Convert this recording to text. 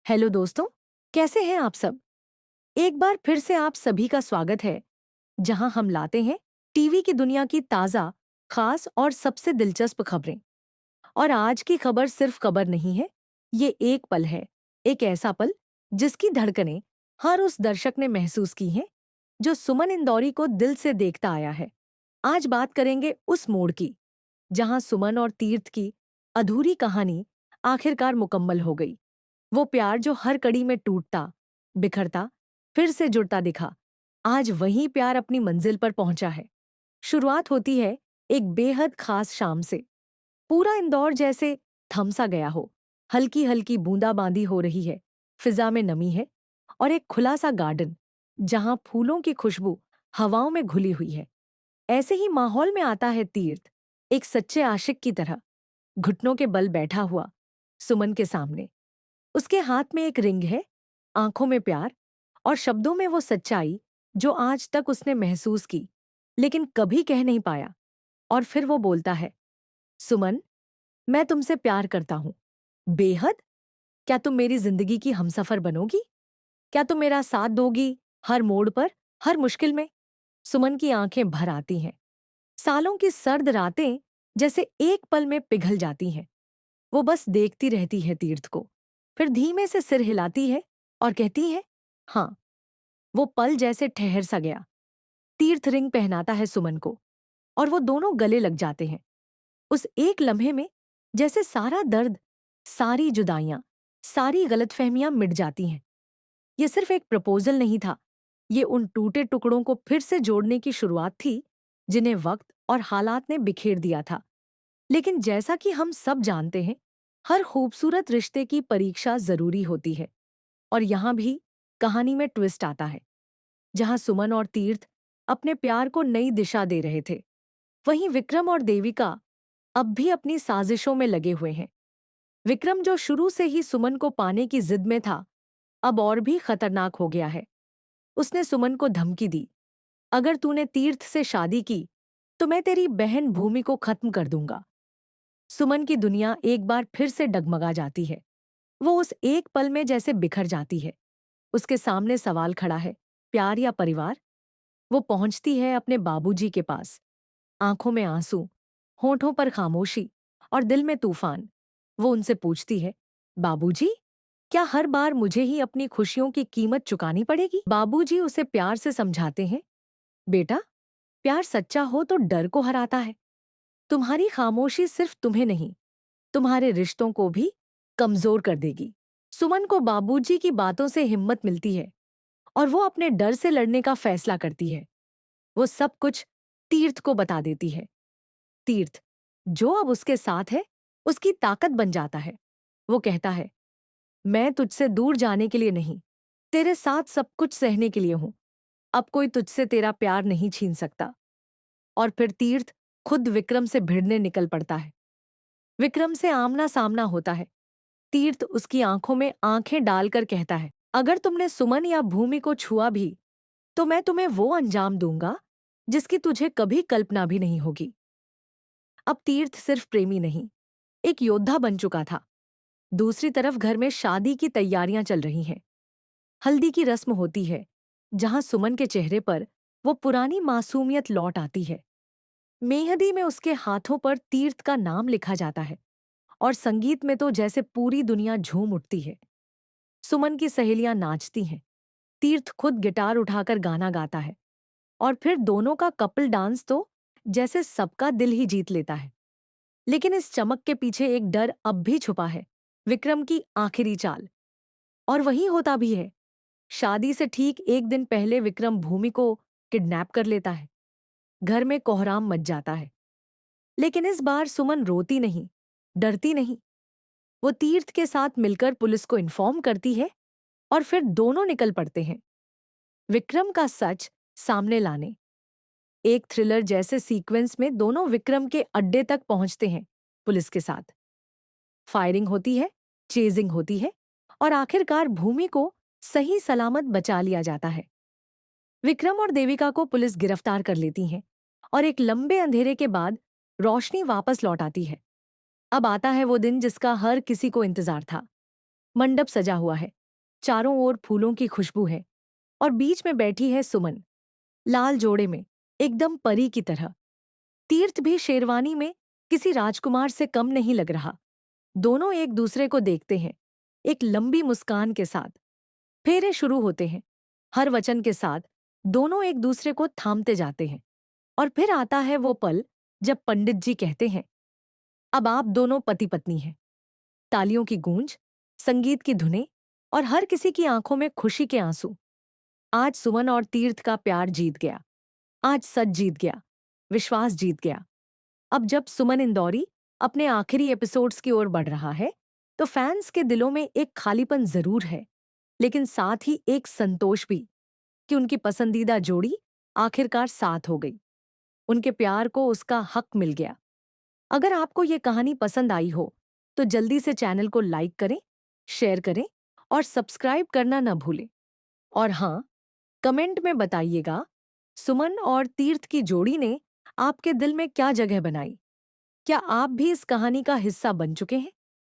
Hello दोस्तों, कैसे हैं आप सब? एक बार फिर से आप सभी का स्वागत है, जहां हम लाते हैं टीवी की दुनिया की ताजा, खास और सबसे दिलचस्प खबरें। और आज की खबर सिर्फ खबर नहीं है, ये एक पल है, एक ऐसा पल जिसकी धड़कनें हर उस दर्शक ने महसूस की हैं, जो सुमन इंदौरी को दिल से देखता आया है। आज बात करेंगे उस मोड़ की, जहां सुमन और तीर्थ की अधूरी कहानी आखिरकार मुकम्मल हो गई। वो प्यार जो हर कड़ी में टूटता, बिखरता, फिर से जुड़ता दिखा, आज वही प्यार अपनी मंजिल पर पहुंचा है। शुरुआत होती है एक बेहद खास शाम से। पूरा इंदौर जैसे थम सा गया हो। हल्की हल्की बूंदाबांदी हो रही है, फिजा में नमी है और एक खुला सा गार्डन जहां फूलों की खुशबू हवाओं में घुली हुई है। ऐसे ही माहौल में आता है तीर्थ, एक सच्चे आशिक की तरह, घुटनों के बल बैठा हुआ सुमन के सामने। उसके हाथ में एक रिंग है, आंखों में प्यार और शब्दों में वो सच्चाई जो आज तक उसने महसूस की, लेकिन कभी कह नहीं पाया। और फिर वो बोलता है, सुमन, मैं तुमसे प्यार करता हूं। बेहद। क्या तुम मेरी जिंदगी की हमसफर बनोगी? क्या तुम मेरा साथ दोगी हर मोड़ पर, हर मुश्किल में? सुमन की आंखें भर आती हैं। सालों की सर्द रातें जैसे एक पल में पिघल जाती हैं। वो बस देखती रहती है तीर्थ को, फिर धीमे से सिर हिलाती है और कहती है, हाँ। वो पल जैसे ठहर सा गया। तीर्थ रिंग पहनाता है सुमन को और वो दोनों गले लग जाते हैं। उस एक लम्हे में जैसे सारा दर्द, सारी जुदाइयां, सारी गलतफहमियां मिट जाती हैं। ये सिर्फ एक प्रपोजल नहीं था, ये उन टूटे टुकड़ों को फिर से जोड़ने की शुरुआत थी, जिन्हें वक्त और हालात ने बिखेर दिया था। लेकिन जैसा कि हम सब जानते हैं, हर खूबसूरत रिश्ते की परीक्षा जरूरी होती है। और यहां भी कहानी में ट्विस्ट आता है। जहां सुमन और तीर्थ अपने प्यार को नई दिशा दे रहे थे, वहीं विक्रम और देविका अब भी अपनी साजिशों में लगे हुए हैं। विक्रम, जो शुरू से ही सुमन को पाने की जिद में था, अब और भी खतरनाक हो गया है। उसने सुमन को धमकी दी, अगर तूने तीर्थ से शादी की तो मैं तेरी बहन भूमि को खत्म कर दूंगा। सुमन की दुनिया एक बार फिर से डगमगा जाती है। वो उस एक पल में जैसे बिखर जाती है। उसके सामने सवाल खड़ा है, प्यार या परिवार? वो पहुंचती है अपने बाबूजी के पास, आंखों में आंसू, होठों पर खामोशी और दिल में तूफान। वो उनसे पूछती है, बाबूजी, क्या हर बार मुझे ही अपनी खुशियों की कीमत चुकानी पड़ेगी? बाबूजी उसे प्यार से समझाते हैं, बेटा, प्यार सच्चा हो तो डर को हराता है। तुम्हारी खामोशी सिर्फ तुम्हें नहीं, तुम्हारे रिश्तों को भी कमजोर कर देगी। सुमन को बाबूजी की बातों से हिम्मत मिलती है और वो अपने डर से लड़ने का फैसला करती है। वो सब कुछ तीर्थ को बता देती है। तीर्थ, जो अब उसके साथ है, उसकी ताकत बन जाता है। वो कहता है, मैं तुझसे दूर जाने के लिए नहीं, तेरे साथ सब कुछ सहने के लिए हूं। अब कोई तुझसे तेरा प्यार नहीं छीन सकता। और फिर तीर्थ खुद विक्रम से भिड़ने निकल पड़ता है। विक्रम से आमना सामना होता है। तीर्थ उसकी आंखों में आंखें डालकर कहता है, अगर तुमने सुमन या भूमि को छुआ भी तो मैं तुम्हें वो अंजाम दूंगा जिसकी तुझे कभी कल्पना भी नहीं होगी। अब तीर्थ सिर्फ प्रेमी नहीं, एक योद्धा बन चुका था। दूसरी तरफ घर में शादी की तैयारियां चल रही हैं। हल्दी की रस्म होती है, जहां सुमन के चेहरे पर वो पुरानी मासूमियत लौट आती है। मेहंदी में उसके हाथों पर तीर्थ का नाम लिखा जाता है और संगीत में तो जैसे पूरी दुनिया झूम उठती है। सुमन की सहेलियां नाचती हैं, तीर्थ खुद गिटार उठाकर गाना गाता है और फिर दोनों का कपल डांस तो जैसे सबका दिल ही जीत लेता है। लेकिन इस चमक के पीछे एक डर अब भी छुपा है, विक्रम की आखिरी चाल। और वही होता भी है। शादी से ठीक एक दिन पहले विक्रम भूमि को किडनैप कर लेता है। घर में कोहराम मच जाता है। लेकिन इस बार सुमन रोती नहीं, डरती नहीं। वो तीर्थ के साथ मिलकर पुलिस को इन्फॉर्म करती है और फिर दोनों निकल पड़ते हैं विक्रम का सच सामने लाने। एक थ्रिलर जैसे सीक्वेंस में दोनों विक्रम के अड्डे तक पहुंचते हैं पुलिस के साथ। फायरिंग होती है, चेजिंग होती है और आखिरकार भूमि को सही सलामत बचा लिया जाता है। विक्रम और देविका को पुलिस गिरफ्तार कर लेती है और एक लंबे अंधेरे के बाद रोशनी वापस लौट आती है। अब आता है वो दिन जिसका हर किसी को इंतजार था। मंडप सजा हुआ है, चारों ओर फूलों की खुशबू है और बीच में बैठी है सुमन, लाल जोड़े में, एकदम परी की तरह। तीर्थ भी शेरवानी में किसी राजकुमार से कम नहीं लग रहा। दोनों एक दूसरे को देखते हैं, एक लंबी मुस्कान के साथ। फेरे शुरू होते हैं। हर वचन के साथ दोनों एक दूसरे को थामते जाते हैं। और फिर आता है वो पल जब पंडित जी कहते हैं, अब आप दोनों पति पत्नी हैं। तालियों की गूंज, संगीत की धुनें और हर किसी की आंखों में खुशी के आंसू। आज सुमन और तीर्थ का प्यार जीत गया। आज सच जीत गया, विश्वास जीत गया। अब जब सुमन इंदौरी अपने आखिरी एपिसोड्स की ओर बढ़ रहा है, तो फैंस के दिलों में एक खालीपन जरूर है, लेकिन साथ ही एक संतोष भी कि उनकी पसंदीदा जोड़ी आखिरकार साथ हो गई। उनके प्यार को उसका हक मिल गया। अगर आपको ये कहानी पसंद आई हो, तो जल्दी से चैनल को लाइक करें, शेयर करें और सब्सक्राइब करना न भूलें। और हाँ, कमेंट में बताइएगा, सुमन और तीर्थ की जोड़ी ने आपके दिल में क्या जगह बनाई? क्या आप भी इस कहानी का हिस्सा बन चुके हैं?